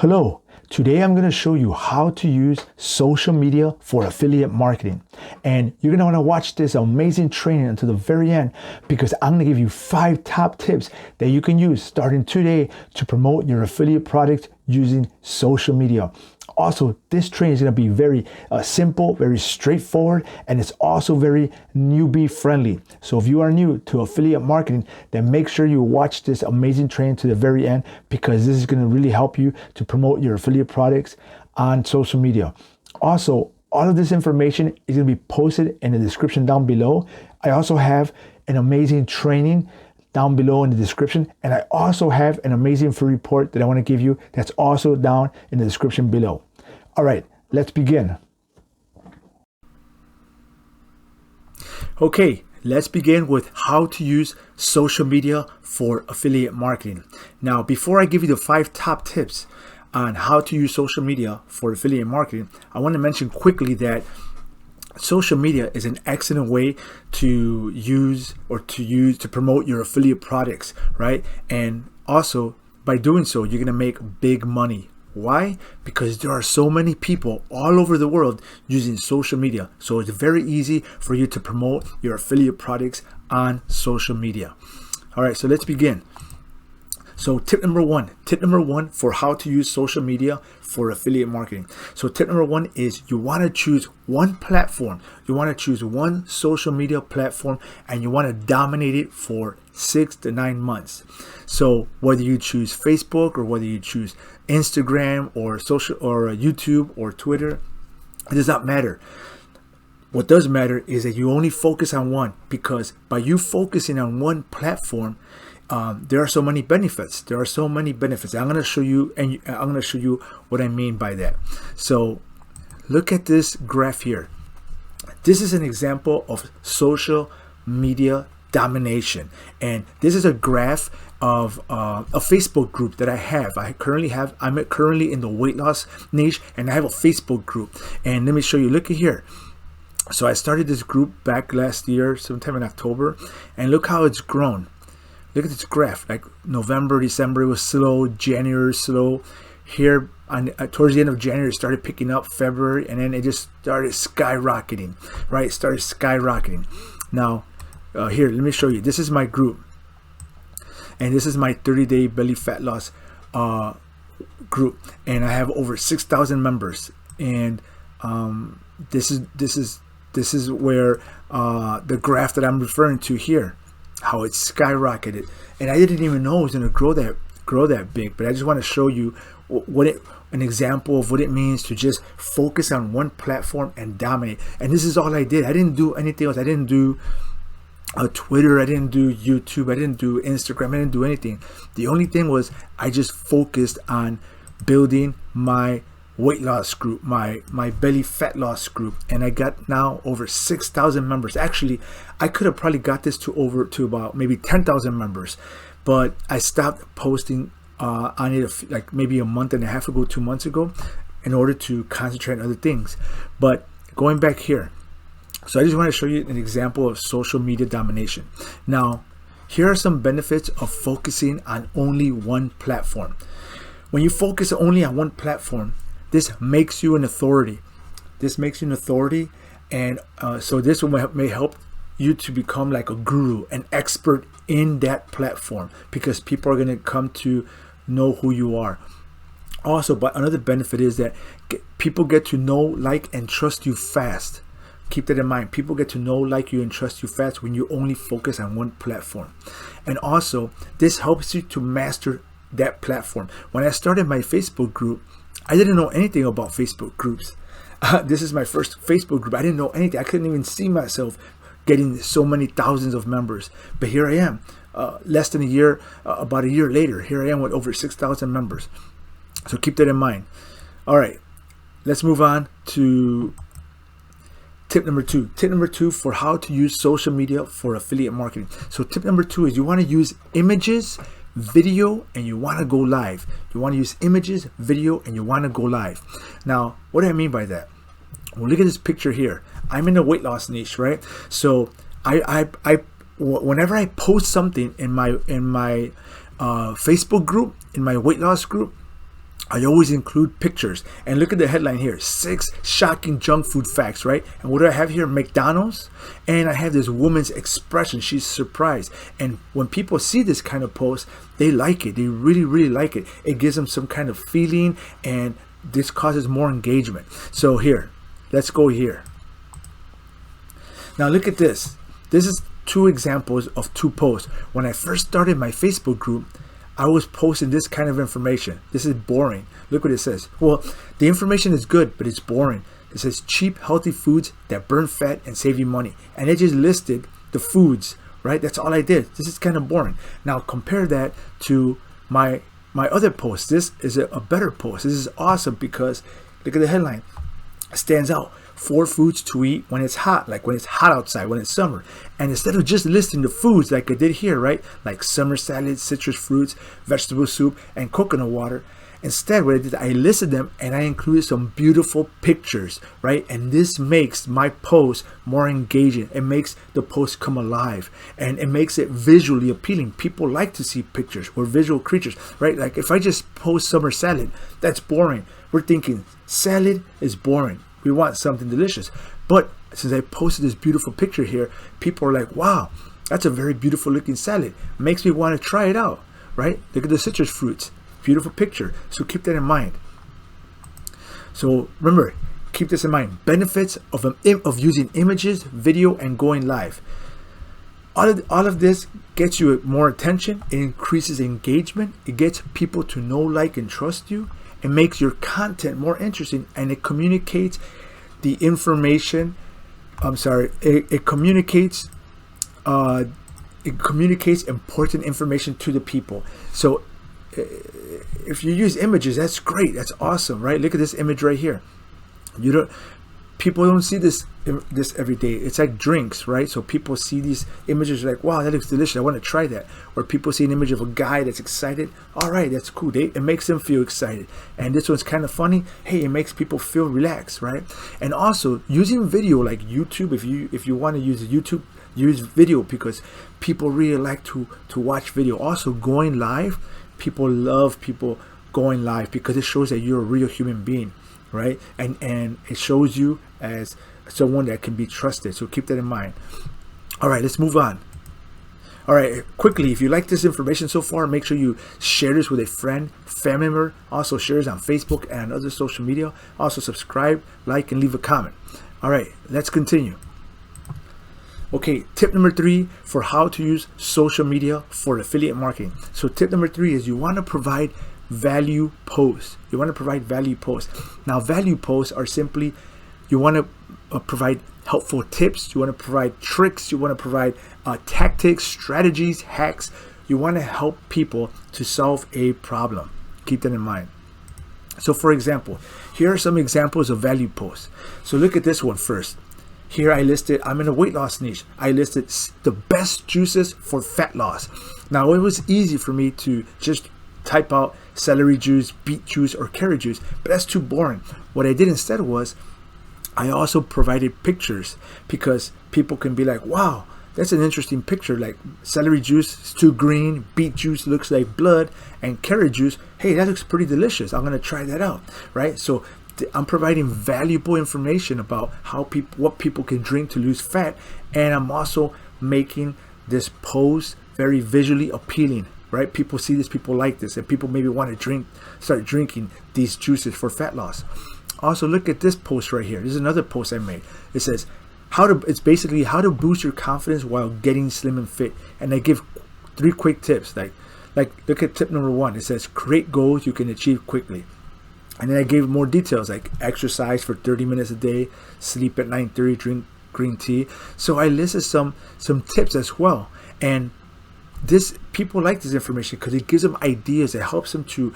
Hello, today I'm going to show you how to use social media for affiliate marketing. And you're going to want to watch this amazing training until the very end because I'm going to give you 5 top tips that you can use starting today to promote your affiliate product using social media. Also, this training is going to be very simple, very straightforward, and it's also very newbie friendly. So if you are new to affiliate marketing, then make sure you watch this amazing training to the very end because this is going to really help you to promote your affiliate products on social media. Also, all of this information is going to be posted in the description down below. I also have an amazing training down below in the description, and I also have an amazing free report that I want to give you that's also down in the description below. All right, let's begin. Okay, let's begin with how to use social media for affiliate marketing. Now, before I give you the 5 top tips on how to use social media for affiliate marketing, I want to mention quickly that social media is an excellent way to use to promote your affiliate products, right? And also by doing so, you're going to make big money. Why? Because there are so many people all over the world using social media. So it's very easy for you to promote your affiliate products on social media. All right, so let's begin. So tip number one for how to use social media for affiliate marketing. So tip number 1 is you want to choose one platform. You want to choose one social media platform and you want to dominate it for 6 to 9 months. So whether you choose Facebook or whether you choose Instagram or social or YouTube or Twitter, it does not matter. What does matter is that you only focus on one, because by you focusing on one platform, there are so many benefits. I'm going to show you, and I'm going to show you what I mean by that. So look at this graph here. This is an example of social media domination, and this is a graph of a Facebook group that I have. I'm currently in the weight loss niche, and I have a Facebook group. And let me show you. Look at here. So I started this group back last year, sometime in October, and look how it's grown. Look at this graph. Like November, December, it was slow. January, slow. Here, towards the end of January, it started picking up. February, and then it just started skyrocketing. Right? It started skyrocketing. Now, here, let me show you. This is my group, and this is my 30-day belly fat loss group, and I have over 6,000 members. And this is where the graph that I'm referring to here, how it skyrocketed, and I didn't even know it was going to grow that big. But I just want to show you an example of what it means to just focus on one platform and dominate. And this is all I did. I didn't do anything else. I didn't do Twitter. I didn't do YouTube. I didn't do Instagram. I didn't do anything. The only thing was I just focused on building my weight loss group, my belly fat loss group, and I got now over 6,000 members. Actually, I could have probably got this to about maybe 10,000 members, but I stopped posting on it like maybe a month and a half ago, 2 months ago, in order to concentrate on other things. But going back here, so I just want to show you an example of social media domination. Now, here are some benefits of focusing on only one platform. When you focus only on one platform, this makes you an authority. And so this may help you to become like a guru, an expert in that platform, because people are going to come to know who you are. Also, but another benefit is that people get to know, like, and trust you fast. Keep that in mind. People get to know, like you, and trust you fast when you only focus on one platform. And also, this helps you to master that platform. When I started my Facebook group, I didn't know anything about Facebook groups. This is my first Facebook group. I didn't know anything. I couldn't even see myself getting so many thousands of members. But here I am, less than a year, about a year later, here I am with over 6,000 members. So keep that in mind. All right, let's move on to tip number 2. Tip number 2 for how to use social media for affiliate marketing. So tip number 2 is you want to use images, video, and you want to go live. You want to use images, video, and you want to go live. Now, what do I mean by that? Well, look at this picture here. I'm in the weight loss niche, right? So whenever I post something in my Facebook group, in my weight loss group, I always include pictures. And look at the headline here, 6 shocking junk food facts, right? And what do I have here? McDonald's. And I have this woman's expression. She's surprised. And when people see this kind of post, they like it. They really, really like it. It gives them some kind of feeling, and this causes more engagement. So here, let's go here. Now look at this. This is 2 examples of 2 posts. When I first started my Facebook group, I was posting this kind of information. This is boring. Look what it says. Well, the information is good, but it's boring. It says cheap, healthy foods that burn fat and save you money. And it just listed the foods, right? That's all I did. This is kind of boring. Now compare that to my other post. This is a better post. This is awesome because look at the headline. It stands out. 4 foods to eat when it's hot, like when it's hot outside, when it's summer. And instead of just listing the foods like I did here, right, like summer salad, citrus fruits, vegetable soup, and coconut water, instead what I did, I listed them and I included some beautiful pictures, right? And this makes my post more engaging. It makes the post come alive, and it makes it visually appealing. People like to see pictures. We're visual creatures, right? Like if I just post summer salad, that's boring. We're thinking salad is boring. We want something delicious. But since I posted this beautiful picture here, people are like, wow, that's a very beautiful looking salad. Makes me want to try it out, right? Look at the citrus fruits. Beautiful picture. So keep that in mind. So remember, keep this in mind. Benefits of using images, video, and going live. All of this gets you more attention. It increases engagement. It gets people to know, like, and trust you. It makes your content more interesting, and it communicates the information. It communicates important information to the people. So if you use images, that's great. That's awesome, right? Look at this image right here. People don't see this every day. It's like drinks, right? So people see these images like, wow, that looks delicious. I want to try that. Or people see an image of a guy that's excited. All right, that's cool. It makes them feel excited. And this one's kind of funny. Hey, it makes people feel relaxed, right? And also using video like YouTube. If you want to use YouTube, use video because people really like to watch video. Also going live. People love people going live because it shows that you're a real human being, right? And it shows you as someone that can be trusted. So keep that in mind. All right, let's move on. All right, quickly, if you like this information so far, make sure you share this with a friend, family member. Also share this on Facebook and other social media. Also subscribe, like, and leave a comment. All right, let's continue. Okay, tip number 3 for how to use social media for affiliate marketing. So tip number 3 is you want to provide value posts. You want to provide value posts. Now, value posts are simply, you want to provide helpful tips. You want to provide tricks. You want to provide tactics, strategies, hacks. You want to help people to solve a problem. Keep that in mind. So for example, here are some examples of value posts. So look at this one first. Here I listed, I'm in a weight loss niche. I listed the best juices for fat loss. Now it was easy for me to just type out celery juice, beet juice, or carrot juice, but that's too boring. What I did instead was I also provided pictures because people can be like, wow, that's an interesting picture. Like celery juice is too green, beet juice looks like blood, and carrot juice, hey, that looks pretty delicious. I'm gonna try that out, right? So I'm providing valuable information about what people can drink to lose fat, and I'm also making this post very visually appealing, right? People see this, people like this, and people maybe want to start drinking these juices for fat loss. Also, look at this post right here. This is another post I made. It says it's basically how to boost your confidence while getting slim and fit, and I give 3 quick tips. Like look at tip number 1. It says create goals you can achieve quickly. And then I gave more details like exercise for 30 minutes a day, sleep at 9:30, drink green tea. So I listed some tips as well. And people like this information because it gives them ideas. It helps them to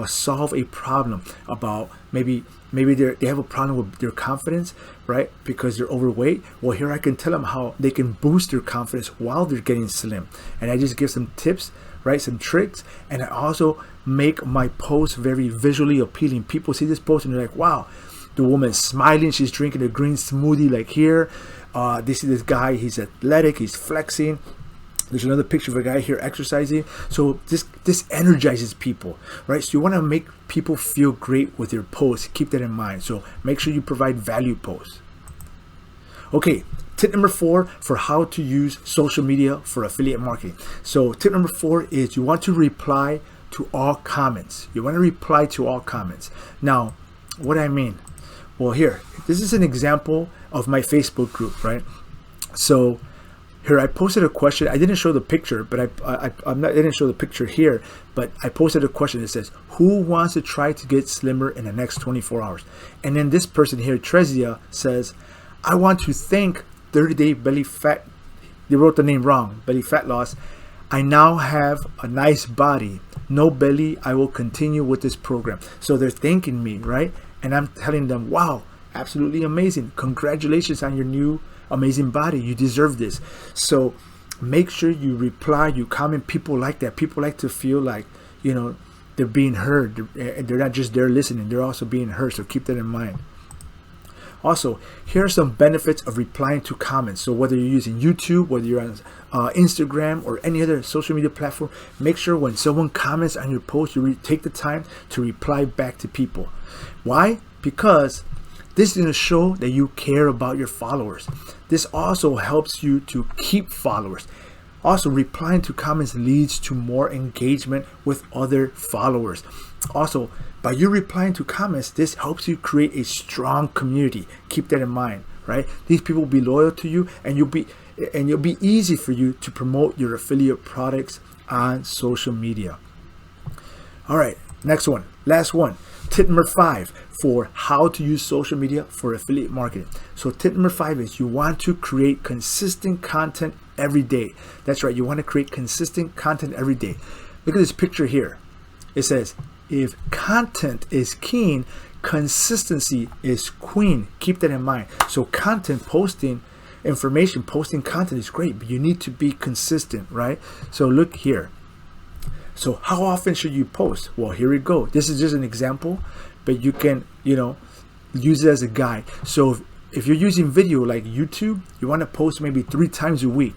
solve a problem about maybe they have a problem with their confidence, right? Because they're overweight. Well, here I can tell them how they can boost their confidence while they're getting slim. And I just give some tips, right? Some tricks. And I also make my post very visually appealing. People see this post and they're like, wow, the woman's smiling, she's drinking a green smoothie like here. They see this guy, he's athletic, he's flexing. There's another picture of a guy here exercising. So this energizes people, right? So you want to make people feel great with your posts. Keep that in mind. So make sure you provide value posts. Okay, tip number 4 for how to use social media for affiliate marketing. So tip number 4 is you want to reply to all comments. You want to reply to all comments. Now, what do I mean? Well, here, this is an example of my Facebook group, right? So here I posted a question. I didn't show the picture, but I didn't show the picture here, but I posted a question that says, who wants to try to get slimmer in the next 24 hours? And then this person here, Trezia, says, I want to thank 30-day belly fat. They wrote the name wrong, belly fat loss. I now have a nice body, no belly. I will continue with this program. So they're thanking me, right? And I'm telling them, wow, absolutely amazing. Congratulations on your new amazing body. You deserve this. So make sure you reply, you comment. People like that. People like to feel like, you know, they're being heard. They're not just there listening, they're also being heard. So keep that in mind. Also, here are some benefits of replying to comments. So whether you're using YouTube, whether you're on Instagram or any other social media platform, make sure when someone comments on your post, you take the time to reply back to people. Why? Because this is going to show that you care about your followers. This also helps you to keep followers. Also, replying to comments leads to more engagement with other followers. Also, by you replying to comments, this helps you create a strong community. Keep that in mind, right? These people will be loyal to you, and you'll be easy for you to promote your affiliate products on social media. All right, next one, last one. Tip number 5 for how to use social media for affiliate marketing. So tip number 5 is you want to create consistent content every day. That's right, you want to create consistent content every day. Look at this picture here. It says, if content is king, consistency is queen. Keep that in mind. So content posting, information posting content is great, but you need to be consistent, right? So look here. So how often should you post? Well, here we go. This is just an example, but you can, use it as a guide. So if you're using video like YouTube, you want to post maybe 3 times a week.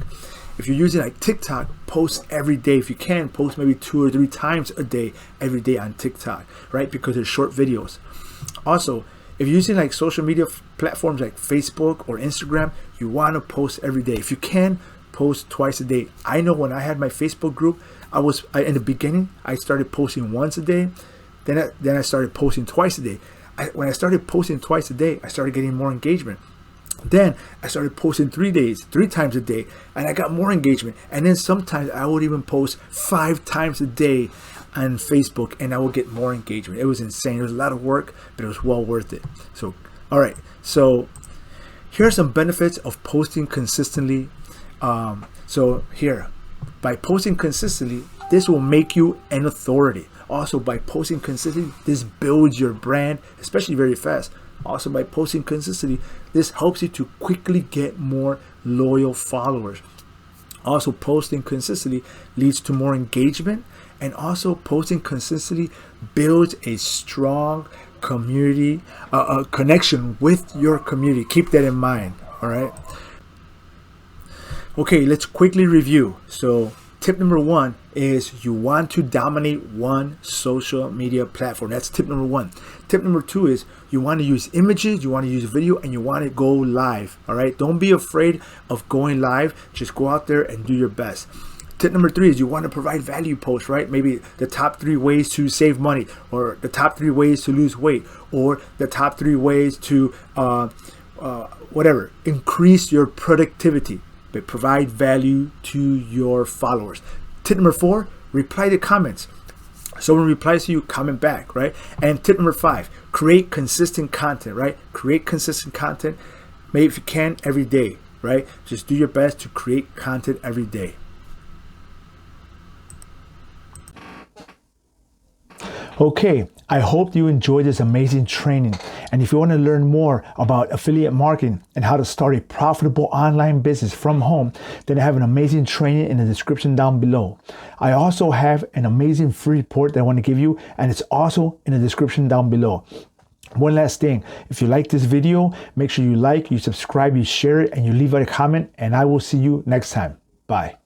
If you're using like TikTok, post every day. If you can, post maybe 2 or 3 times a day, every day on TikTok, right? Because they're short videos. Also, if you're using like social media platforms like Facebook or Instagram, you want to post every day. If you can, post twice a day. I know when I had my Facebook group, in the beginning, I started posting once a day. Then I started posting twice a day. When I started posting twice a day, I started getting more engagement. Then I started posting 3 times a day, and I got more engagement. And then sometimes I would even post 5 times a day on Facebook, and I would get more engagement. It was insane. It was a lot of work, but it was well worth it. So, all right. So here are some benefits of posting consistently. So here, by posting consistently, this will make you an authority. Also, by posting consistently, this builds your brand, especially very fast. Also, by posting consistently, this helps you to quickly get more loyal followers. Also, posting consistently leads to more engagement, and also posting consistently builds a strong community, connection with your community. Keep that in mind. All right. Okay, let's quickly review. So tip number 1 is you want to dominate one social media platform. That's tip number 1. Tip number 2 is you want to use images, you want to use video, and you want to go live. All right, don't be afraid of going live. Just go out there and do your best. Tip number 3 is you want to provide value posts, right? Maybe the top 3 ways to save money, or the top 3 ways to lose weight, or the top 3 ways to increase your productivity. But provide value to your followers. Tip number 4, reply to comments. Someone replies to you, comment back, right? And tip number 5, create consistent content, right? Create consistent content, maybe if you can, every day, right? Just do your best to create content every day. Okay, I hope you enjoyed this amazing training. And if you want to learn more about affiliate marketing and how to start a profitable online business from home, then I have an amazing training in the description down below. I also have an amazing free report that I want to give you, and it's also in the description down below. One last thing, if you like this video, make sure you like, you subscribe, you share it, and you leave a comment, and I will see you next time. Bye.